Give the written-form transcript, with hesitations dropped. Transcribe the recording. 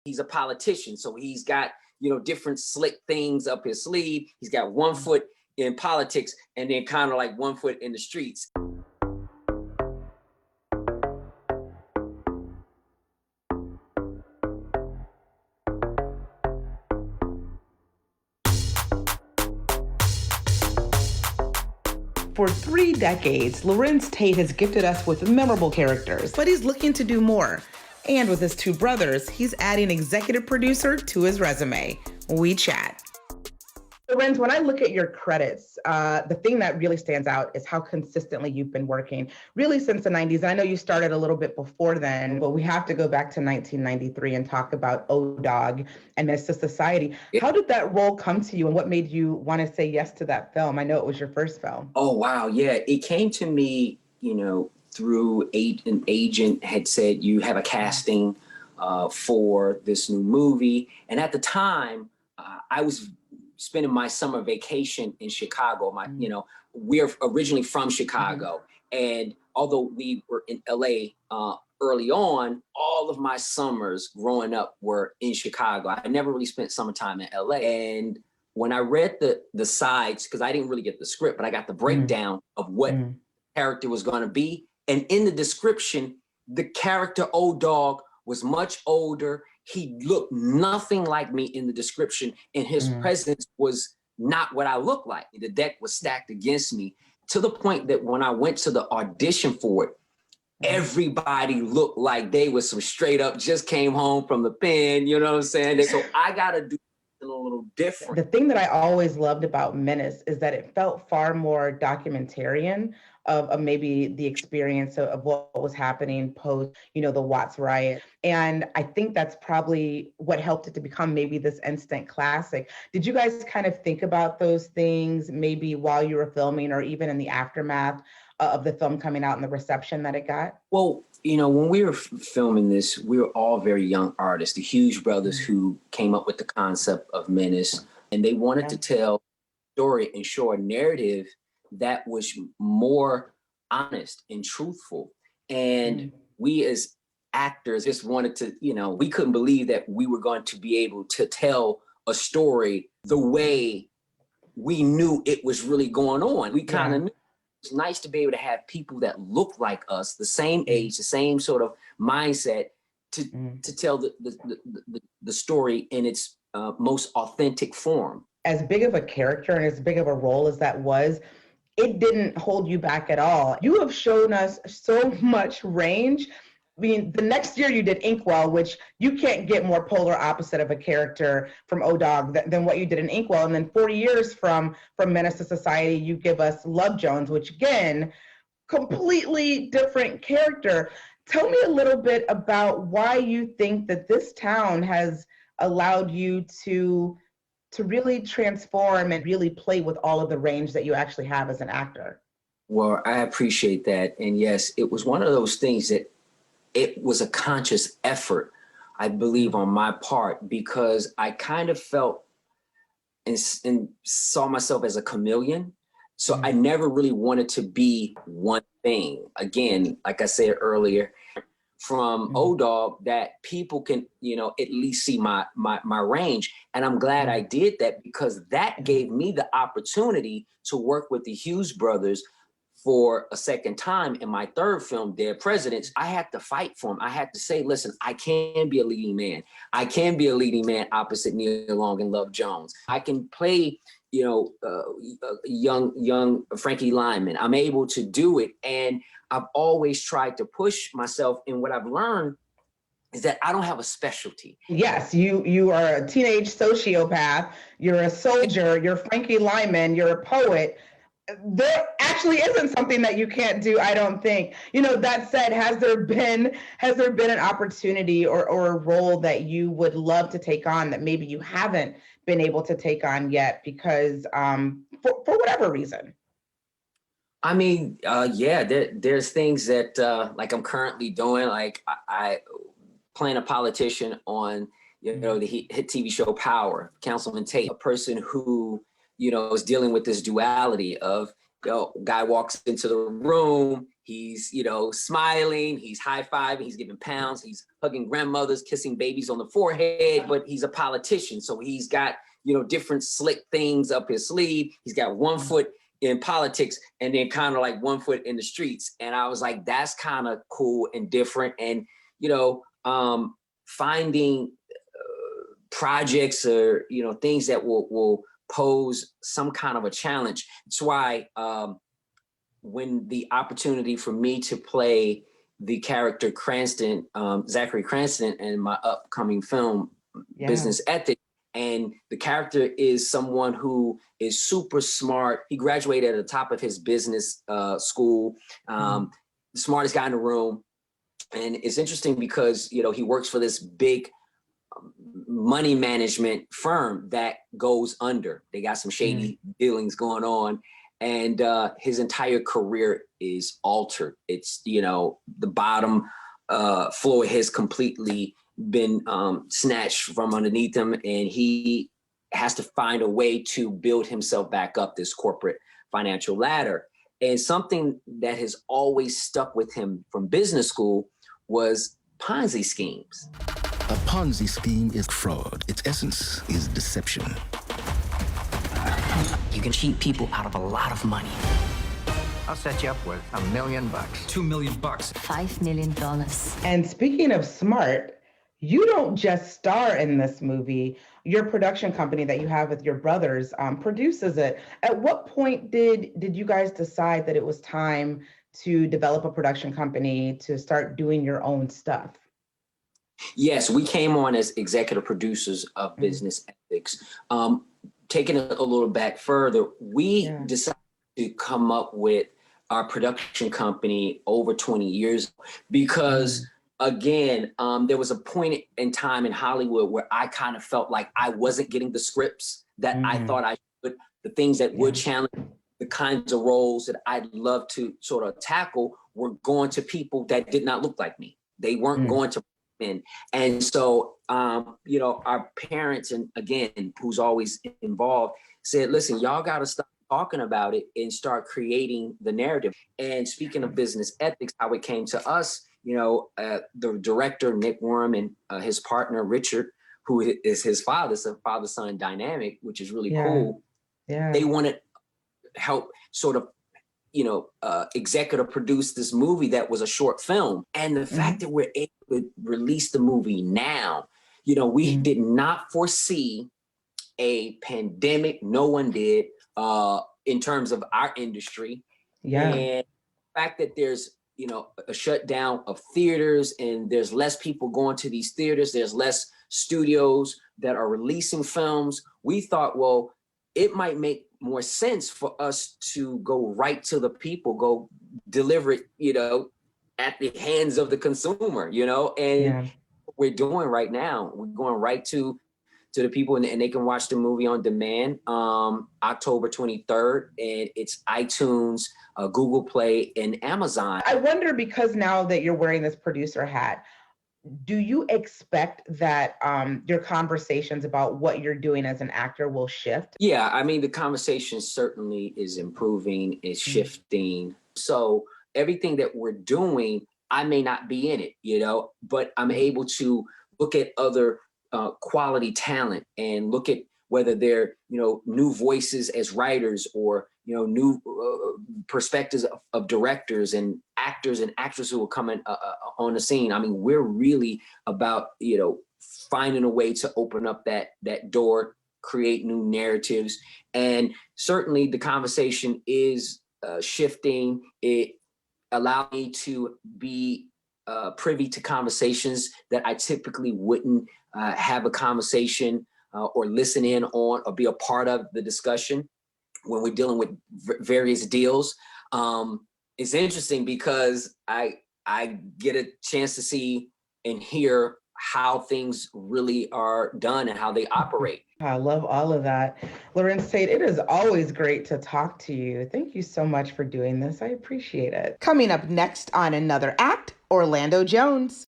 He's a politician, so he's got, different slick things up his sleeve. He's got one foot in politics and then kind of like one foot in the streets. For 3 decades, Larenz Tate has gifted us with memorable characters, but he's looking to do more. And with his 2 brothers, he's adding executive producer to his resume. We chat. Larenz, when I look at your credits, the thing that really stands out is how consistently you've been working, really since the 90s. I know you started a little bit before then, but we have to go back to 1993 and talk about O-Dog and Menace II Society. Yeah. How did that role come to you, and what made you want to say yes to that film? I know it was your first film. Oh, wow. Yeah, it came to me, through an agent had said, you have a casting for this new movie. And at the time, I was spending my summer vacation in Chicago. We're originally from Chicago. And although we were in LA early on, all of my summers growing up were in Chicago. I never really spent summertime in LA. And when I read the sides, because I didn't really get the script, but I got the breakdown of what character was going to be. And in the description, the character O-Dog was much older. He looked nothing like me in the description, and his presence was not what I looked like. The deck was stacked against me to the point that when I went to the audition for it, everybody looked like they was some straight up, just came home from the pen, you know what I'm saying? So I got to do something a little different. The thing that I always loved about Menace is that it felt far more documentarian of maybe the experience of what was happening post, the Watts riot. And I think that's probably what helped it to become maybe this instant classic. Did you guys kind of think about those things maybe while you were filming or even in the aftermath of the film coming out and the reception that it got? Well, when we were filming this, we were all very young artists, the Hughes brothers who came up with the concept of Menace, and they wanted to tell a story and show a narrative that was more honest and truthful. And we as actors just wanted to, we couldn't believe that we were going to be able to tell a story the way we knew it was really going on. We kind of knew. It's nice to be able to have people that look like us, the same age, the same sort of mindset to tell the story in its most authentic form. As big of a character and as big of a role as that was, it didn't hold you back at all. You have shown us so much range. I mean, the next year you did Inkwell, which you can't get more polar opposite of a character from O-Dog than what you did in Inkwell. And then 40 years from Menace II Society, you give us Love Jones, which again, completely different character. Tell me a little bit about why you think that this town has allowed you to really transform and really play with all of the range that you actually have as an actor. Well, I appreciate that. And yes, it was one of those things that it was a conscious effort, I believe, on my part, because I kind of felt and saw myself as a chameleon. So I never really wanted to be one thing. Again, like I said earlier, from O-Dog, that people can, at least see my range. And I'm glad I did that, because that gave me the opportunity to work with the Hughes brothers for a second time. In my third film, Dead Presidents, I had to fight for them. I had to say, listen, I can be a leading man. I can be a leading man opposite Neil Long and Love Jones. I can play, young Frankie Lyman. I'm able to do it. And I've always tried to push myself. And what I've learned is that I don't have a specialty. Yes, you are a teenage sociopath. You're a soldier. You're Frankie Lyman. You're a poet. There actually isn't something that you can't do, I don't think. That said, has there been an opportunity or a role that you would love to take on that maybe you haven't been able to take on yet because for whatever reason? I mean, there's things that like I'm currently doing, like I playing a politician on, the hit TV show Power, Councilman Tate, a person who, is dealing with this duality of, guy walks into the room, He's, smiling, he's high-fiving, he's giving pounds, he's hugging grandmothers, kissing babies on the forehead, but he's a politician. So he's got, different slick things up his sleeve. He's got one foot in politics and then kind of like one foot in the streets. And I was like, that's kind of cool and different. And, finding projects or, things that will pose some kind of a challenge. That's why when the opportunity for me to play the character Cranston, Zachary Cranston, in my upcoming film, Business Ethics, and the character is someone who is super smart. He graduated at the top of his business school, the smartest guy in the room. And it's interesting because, he works for this big money management firm that goes under. They got some shady dealings going on. And his entire career is altered. It's, the bottom floor has completely been snatched from underneath him, and he has to find a way to build himself back up this corporate financial ladder. And something that has always stuck with him from business school was Ponzi schemes. A Ponzi scheme is fraud. Its essence is deception. You can cheat people out of a lot of money. I'll set you up with $1 million. $2 million. $5 million. And speaking of smart, you don't just star in this movie. Your production company that you have with your brothers produces it. At what point did you guys decide that it was time to develop a production company to start doing your own stuff? Yes, we came on as executive producers of Business Ethics. Taking it a little back further, we decided to come up with our production company over 20 years because again, there was a point in time in Hollywood where I kind of felt like I wasn't getting the scripts that I thought I should, the things that would challenge the kinds of roles that I'd love to sort of tackle were going to people that did not look like me. They weren't going to in. And so, our parents, and again, who's always involved, said, listen, y'all got to stop talking about it and start creating the narrative. And speaking of business ethics, how it came to us, the director, Nick Worm, and his partner, Richard, who is his father, it's a father-son dynamic, which is really cool. Yeah. They wanted help sort of, executive produce this movie that was a short film. And the fact that we're able to release the movie now, we did not foresee a pandemic. No one did in terms of our industry. Yeah. And the fact that there's, a shutdown of theaters and there's less people going to these theaters, there's less studios that are releasing films. We thought, well, it might make more sense for us to go right to the people, go deliver it, at the hands of the consumer, and we're doing right now. We're going right to the people and they can watch the movie on demand October 23rd, and it's iTunes, Google Play, and Amazon. I wonder, because now that you're wearing this producer hat, do you expect that your conversations about what you're doing as an actor will shift? Yeah, I mean, the conversation certainly is improving, is shifting. So everything that we're doing, I may not be in it, but I'm able to look at other quality talent and look at whether they're, new voices as writers or, new perspectives of directors and actors and actresses who will come in on the scene. I mean, we're really about, finding a way to open up that door, create new narratives. And certainly the conversation is shifting. It allowed me to be privy to conversations that I typically wouldn't have a conversation or listen in on or be a part of the discussion when we're dealing with various deals. It's interesting because I get a chance to see and hear how things really are done and how they operate. I love all of that. Larenz Tate, it is always great to talk to you. Thank you so much for doing this. I appreciate it. Coming up next on Another Act, Orlando Jones.